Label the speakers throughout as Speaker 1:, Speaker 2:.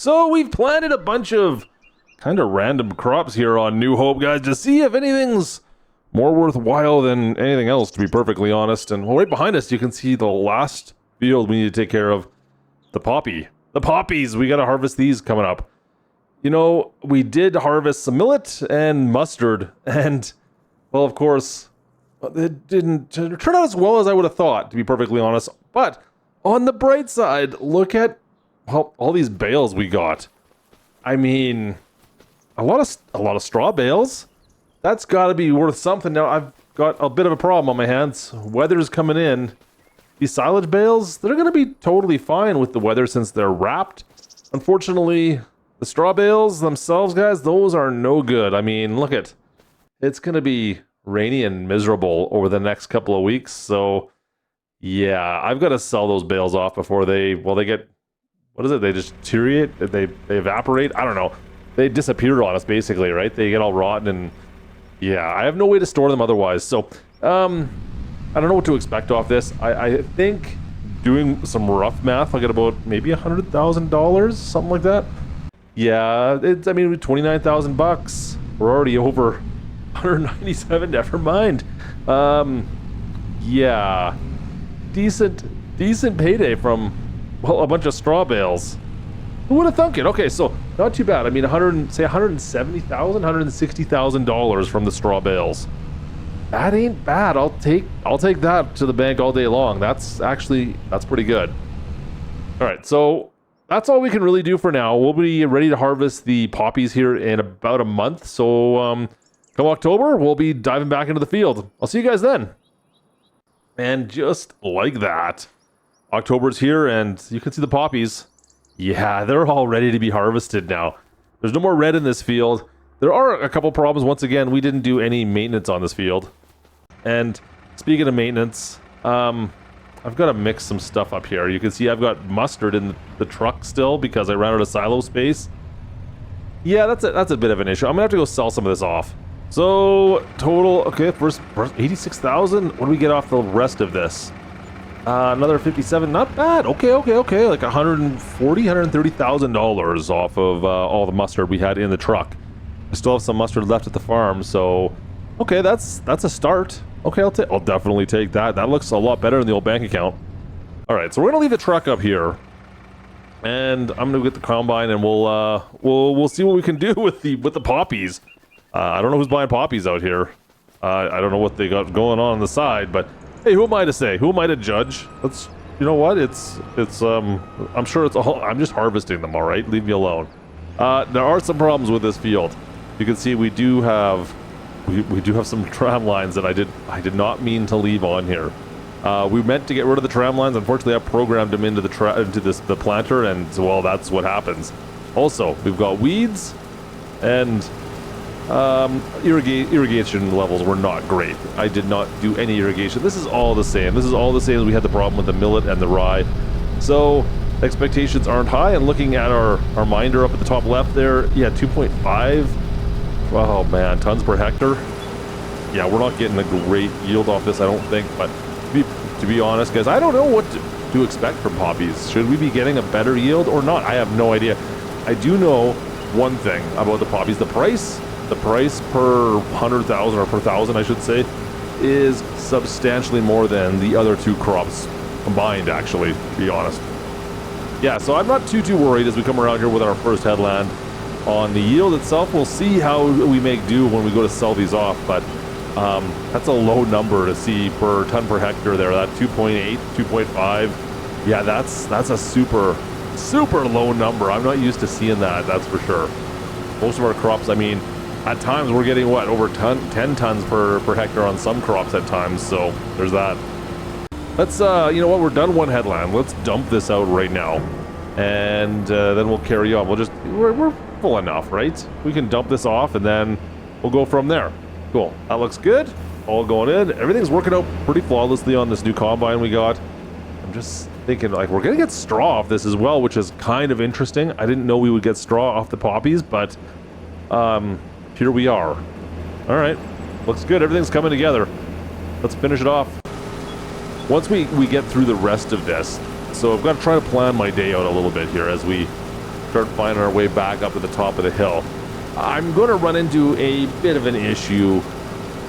Speaker 1: So we've planted a bunch of kind of random crops here on New Hope, guys, to see if anything's more worthwhile than anything else, to be perfectly honest. And right behind us, you can see the last field we need to take care of, the poppy. The poppies, we got to harvest these coming up. You know, we did harvest some millet and mustard, and, well, of course, it didn't turn out as well as I would have thought, to be perfectly honest. But on the bright side, look at all these bales we got. I mean, a lot of straw bales. That's got to be worth something. Now, I've got a bit of a problem on my hands. Weather's coming in. These silage bales, they're going to be totally fine with the weather since they're wrapped. Unfortunately, the straw bales themselves, guys, those are no good. I mean, look at, it's going to be rainy and miserable over the next couple of weeks. So, yeah, I've got to sell those bales off before they get, what is it? They just deteriorate? They evaporate? I don't know. They disappear on us, basically, right? They get all rotten and, yeah, I have no way to store them otherwise. So, I don't know what to expect off this. I think doing some rough math, I'll get about maybe $100,000, something like that. Yeah, I mean, 29,000 bucks. We're already over 197. Never mind. Yeah, decent payday from, well, a bunch of straw bales. Who would have thunk it? Okay, so not too bad. I mean, $170,000, $160,000 from the straw bales. That ain't bad. I'll take that to the bank all day long. That's pretty good. All right, so that's all we can really do for now. We'll be ready to harvest the poppies here in about a month. So come October, we'll be diving back into the field. I'll see you guys then. And just like that, October's here, and you can see the poppies. Yeah, they're all ready to be harvested now. There's no more red in this field. There are a couple problems. Once again, we didn't do any maintenance on this field. And speaking of maintenance, I've got to mix some stuff up here. You can see I've got mustard in the truck still because I ran out of silo space. Yeah, that's a bit of an issue. I'm gonna have to go sell some of this off. So total, okay, first 86,000. What do we get off the rest of this? Another 57, not bad. Okay, like $130,000 off of all the mustard we had in the truck. I still have some mustard left at the farm, so okay, that's a start. Okay, I'll definitely take that. That looks a lot better in the old bank account. All right, so we're gonna leave the truck up here, and I'm gonna get the combine, and we'll see what we can do with the poppies. I don't know who's buying poppies out here. I don't know what they got going on the side, but hey, who am I to say? Who am I to judge? Let's, you know what? I'm sure it's all, I'm just harvesting them, all right? Leave me alone. There are some problems with this field. You can see we do have some tram lines that I did not mean to leave on here. We meant to get rid of the tram lines. Unfortunately, I programmed them into the planter, and well, that's what happens. Also, we've got weeds, and irrigation levels were not great. I did not do any irrigation. This is all the same. This is all the same as we had the problem with the millet and the rye. So expectations aren't high, and looking at our minder up at the top left there, yeah, 2.5. Oh man, tons per hectare. Yeah, we're not getting a great yield off this, I don't think, but to be honest, guys, I don't know what to expect from poppies. Should we be getting a better yield or not? I have no idea. I do know one thing about the poppies. The price per 100,000 or per 1,000, I should say, is substantially more than the other two crops combined, actually, to be honest. Yeah, so I'm not too worried as we come around here with our first headland. On the yield itself, we'll see how we make do when we go to sell these off, but that's a low number to see per ton per hectare there. That 2.8, 2.5, yeah, that's a super low number. I'm not used to seeing that, that's for sure. Most of our crops, I mean, at times we're getting what, over 10 tons per hectare on some crops at times, so there's that. Let's, you know what, we're done one headland. Let's dump this out right now, and then we'll carry on. We're full enough, right? We can dump this off, and then we'll go from there. Cool, that looks good. All going in. Everything's working out pretty flawlessly on this new combine we got. I'm just thinking, like, we're gonna get straw off this as well, which is kind of interesting. I didn't know we would get straw off the poppies, but here we are. All right, looks good. Everything's coming together. Let's finish it off. Once we get through the rest of this, so I've got to try to plan my day out a little bit here as we start finding our way back up to the top of the hill. I'm going to run into a bit of an issue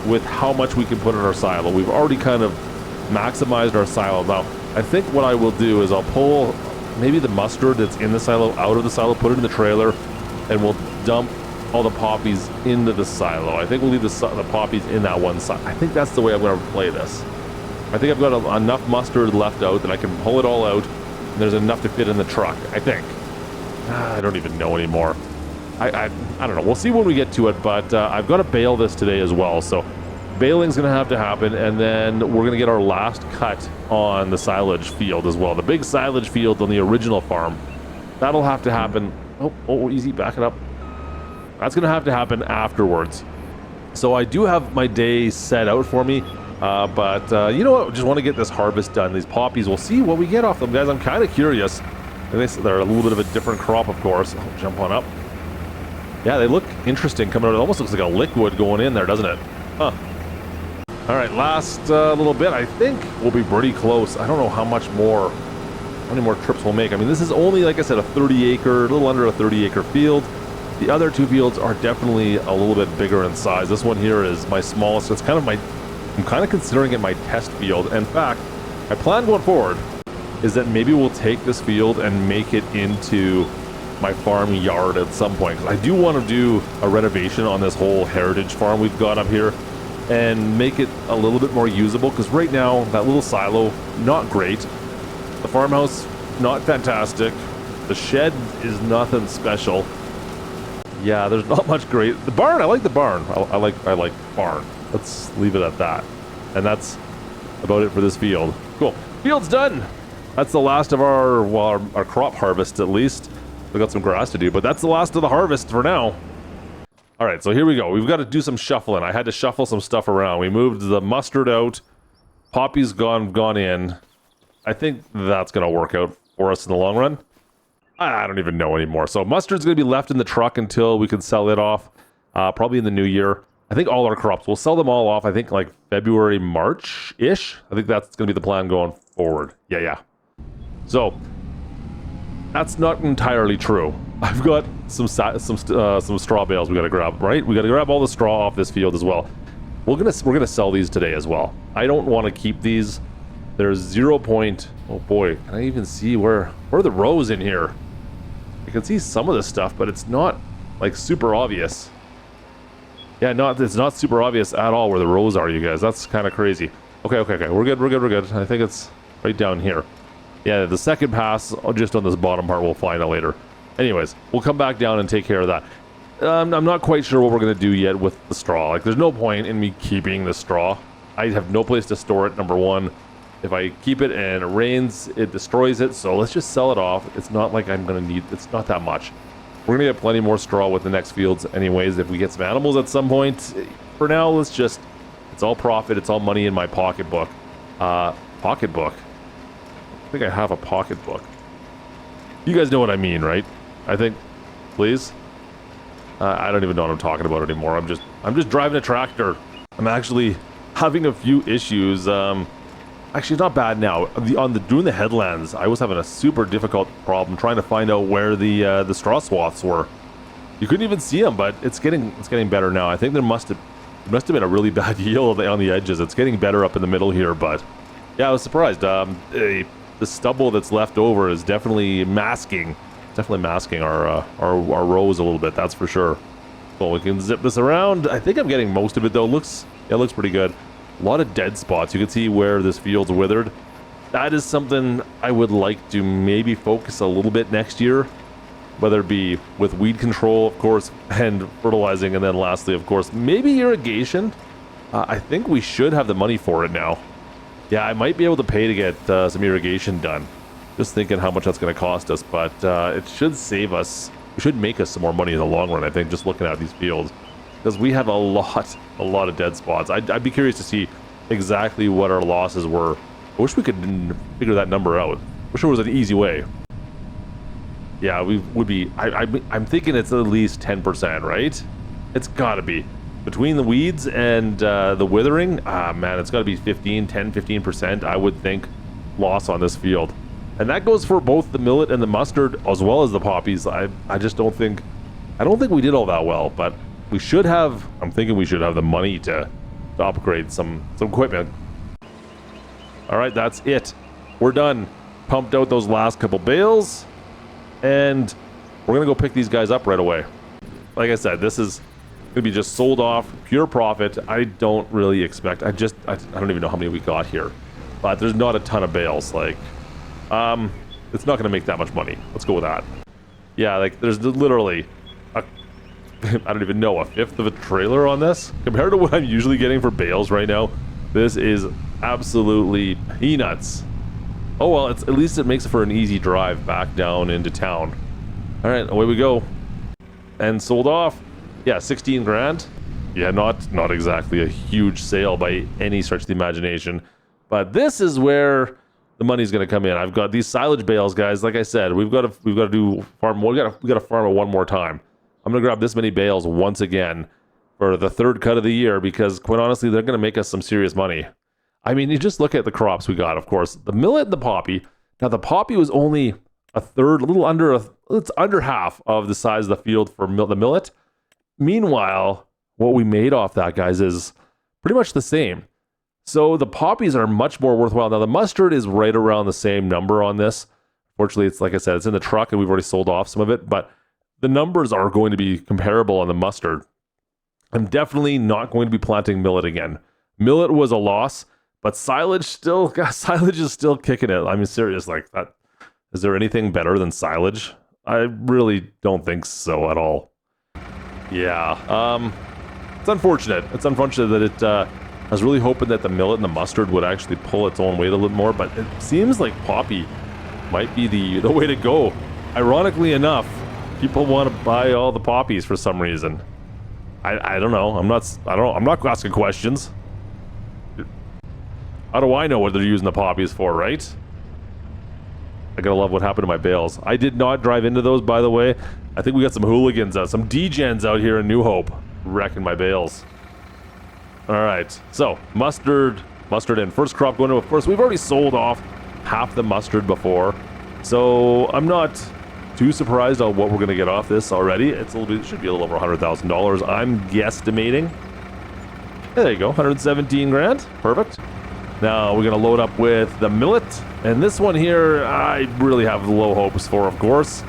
Speaker 1: with how much we can put in our silo. We've already kind of maximized our silo. Now, I think what I will do is I'll pull maybe the mustard that's in the silo out of the silo, put it in the trailer, and we'll dump all the poppies into the silo. I think we'll leave the poppies in that one side. I think that's the way I'm going to play this. I think I've got enough mustard left out that I can pull it all out, and there's enough to fit in the truck, I think. I don't even know anymore. I don't know. We'll see when we get to it, but I've got to bale this today as well. So baling's going to happen, and then we're going to get our last cut on the silage field as well. The big silage field on the original farm. That'll have to happen. Oh, easy, back it up. That's going to have to happen afterwards. So I do have my day set out for me, but you know what? I just want to get this harvest done. These poppies, we'll see what we get off them, guys. I'm kind of curious. And they're a little bit of a different crop, of course. I'll jump on up. Yeah, they look interesting coming out. It almost looks like a liquid going in there, doesn't it? Huh. All right, last little bit. I think we'll be pretty close. I don't know how many more trips we'll make. I mean, this is only, like I said, a little under a 30-acre field. The other two fields are definitely a little bit bigger in size. This one here is my smallest. It's kind of I'm kind of considering it my test field. In fact, my plan going forward is that maybe we'll take this field and make it into my farm yard at some point. 'Cause I do want to do a renovation on this whole heritage farm we've got up here and make it a little bit more usable, because right now that little silo, not great. The farmhouse, not fantastic. The shed is nothing special. Yeah, there's not much great. The barn, I like the barn. I like barn. Let's leave it at that. And that's about it for this field. Cool. Field's done. That's the last of our crop harvest, at least. We got some grass to do, but that's the last of the harvest for now. All right, so here we go. We've got to do some shuffling. I had to shuffle some stuff around. We moved the mustard out. Poppy's gone in. I think that's going to work out for us in the long run. I don't even know anymore. So mustard's going to be left in the truck until we can sell it off, probably in the new year. I think all our crops, we'll sell them all off, I think like February, March-ish. I think that's going to be the plan going forward. Yeah. So that's not entirely true. I've got some straw bales we got to grab, right? We got to grab all the straw off this field as well. We're gonna sell these today as well. I don't want to keep these. There's 0. Oh boy, can I even see where are the rows in here? I can see some of this stuff, but it's not like super obvious. Yeah, it's not super obvious at all where the rows are, you guys. That's kind of crazy. Okay. We're good. I think it's right down here. Yeah, the second pass, just on this bottom part, we'll find out later. Anyways, we'll come back down and take care of that. I'm not quite sure what we're going to do yet with the straw. Like, there's no point in me keeping the straw. I have no place to store it, number one. If I keep it and it rains, it destroys it. So let's just sell it off. It's not like I'm going to need, it's not that much. We're going to get plenty more straw with the next fields anyways if we get some animals at some point. For now, it's all profit. It's all money in my pocketbook. Pocketbook? I think I have a pocketbook. You guys know what I mean, right? I think, please? I don't even know what I'm talking about anymore. I'm just driving a tractor. I'm actually having a few issues. Actually, it's not bad now. Doing the headlands, I was having a super difficult problem trying to find out where the straw swaths were. You couldn't even see them, but it's getting better now. I think there must have been a really bad yield on the edges. It's getting better up in the middle here, but yeah, I was surprised. The stubble that's left over is definitely masking our rows a little bit. That's for sure. Well, we can zip this around. I think I'm getting most of it though. It looks pretty good. A lot of dead spots. You can see where this field's withered. That is something I would like to maybe focus a little bit next year, whether it be with weed control, of course, and fertilizing, and then lastly, of course, maybe irrigation. I think we should have the money for it now. Yeah, I might be able to pay to get some irrigation done. Just thinking how much that's going to cost us, but it should save us. It should make us some more money in the long run, I think, just looking at these fields. Because we have a lot of dead spots. I'd be curious to see exactly what our losses were. I wish we could figure that number out. I wish there was an easy way. Yeah, we would be. I'm thinking it's at least 10%, right? It's got to be. Between the weeds and the withering, man, it's got to be 15%, I would think, loss on this field. And that goes for both the millet and the mustard as well as the poppies. I just don't think we did all that well, but we should have, I'm thinking we should have the money to upgrade some equipment. All right, that's it. We're done. Pumped out those last couple bales, and we're gonna go pick these guys up right away. Like I said, this is gonna be just sold off, pure profit. I don't really expect, I don't even know how many we got here, but there's not a ton of bales. Like, it's not gonna make that much money. Let's go with that. Yeah, like there's literally I don't even know, a fifth of a trailer on this compared to what I'm usually getting for bales right now. This is absolutely peanuts. Oh well, at least it makes it for an easy drive back down into town. All right, away we go. And sold off. Yeah, 16 grand. Yeah, not exactly a huge sale by any stretch of the imagination, but this is where the money's going to come in. I've got these silage bales, guys. Like I said, we've got to do farm. We got to farm it one more time. I'm going to grab this many bales once again for the third cut of the year, because quite honestly, they're going to make us some serious money. I mean, you just look at the crops we got. Of course, the millet and the poppy. Now, the poppy was only a third, a little under it's under half of the size of the field for the millet. Meanwhile, what we made off that, guys, is pretty much the same. So the poppies are much more worthwhile. Now the mustard is right around the same number on this. Fortunately, it's like I said, it's in the truck and we've already sold off some of it, but the numbers are going to be comparable on the mustard. I'm definitely not going to be planting millet again. Millet was a loss, but silage is still kicking it. I mean, serious, like that. Is there anything better than silage? I really don't think so at all. Yeah, it's unfortunate. It's unfortunate that it, I was really hoping that the millet and the mustard would actually pull its own weight a little more, but it seems like poppy might be the way to go. Ironically enough, people want to buy all the poppies for some reason. I don't know. I'm not asking questions. How do I know what they're using the poppies for, right? I gotta love what happened to my bales. I did not drive into those, by the way. I think we got some hooligans out, some degens out here in New Hope, wrecking my bales. All right, so mustard in. First crop going to, of course, we've already sold off half the mustard before, so I'm not too surprised on what we're gonna get off this already. It should be a little over $100,000. I'm guesstimating. There you go, 117 grand, perfect. Now we're gonna load up with the millet, and this one here, I really have low hopes for, of course.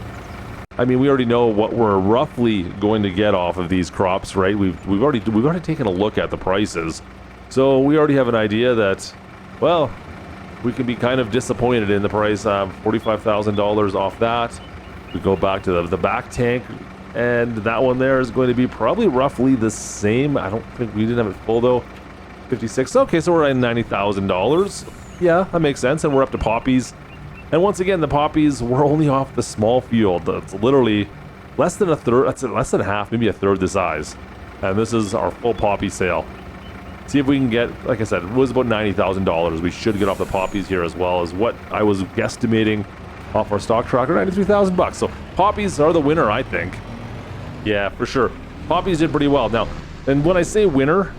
Speaker 1: I mean, we already know what we're roughly going to get off of these crops, right? We've already taken a look at the prices, so we already have an idea that, well, we can be kind of disappointed in the price. $45,000 off that. We go back to the back tank, and that one there is going to be probably roughly the same. I don't think we didn't have it full though. 56. Okay, so we're at $90,000. Yeah, that makes sense. And we're up to poppies. And once again, the poppies were only off the small field. That's literally less than a third. That's less than half, maybe a third the size. And this is our full poppy sale. See if we can get, like I said, it was about $90,000. We should get off the poppies here as well as what I was guesstimating off our stock tracker, $93,000. So poppies are the winner, I think. Yeah, for sure. Poppies did pretty well. Now, and when I say winner,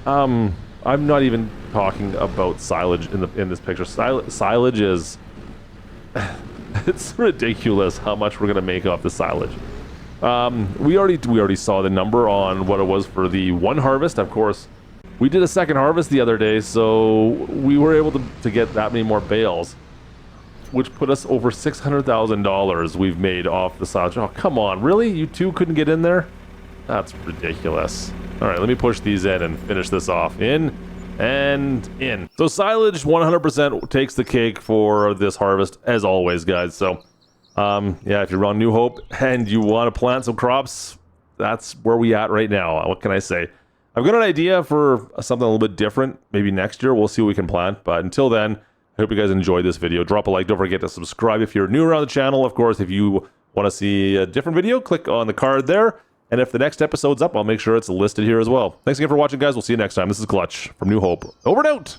Speaker 1: I'm not even talking about silage in this picture. Silage is it's ridiculous how much we're gonna make off the silage. We already saw the number on what it was for the one harvest. Of course, we did a second harvest the other day, so we were able to get that many more bales, which put us over $600,000 we've made off the silage. Oh, come on, really? You two couldn't get in there? That's ridiculous. All right, let me push these in and finish this off. In and in. So silage 100% takes the cake for this harvest, as always, guys. So, yeah, if you're on New Hope and you want to plant some crops, that's where we at right now. What can I say? I've got an idea for something a little bit different. Maybe next year we'll see what we can plant. But until then, I hope you guys enjoyed this video. Drop a like. Don't forget to subscribe if you're new around the channel. Of course, if you want to see a different video, click on the card there. And if the next episode's up, I'll make sure it's listed here as well. Thanks again for watching, guys. We'll see you next time. This is Klutch from New Hope. Over and out!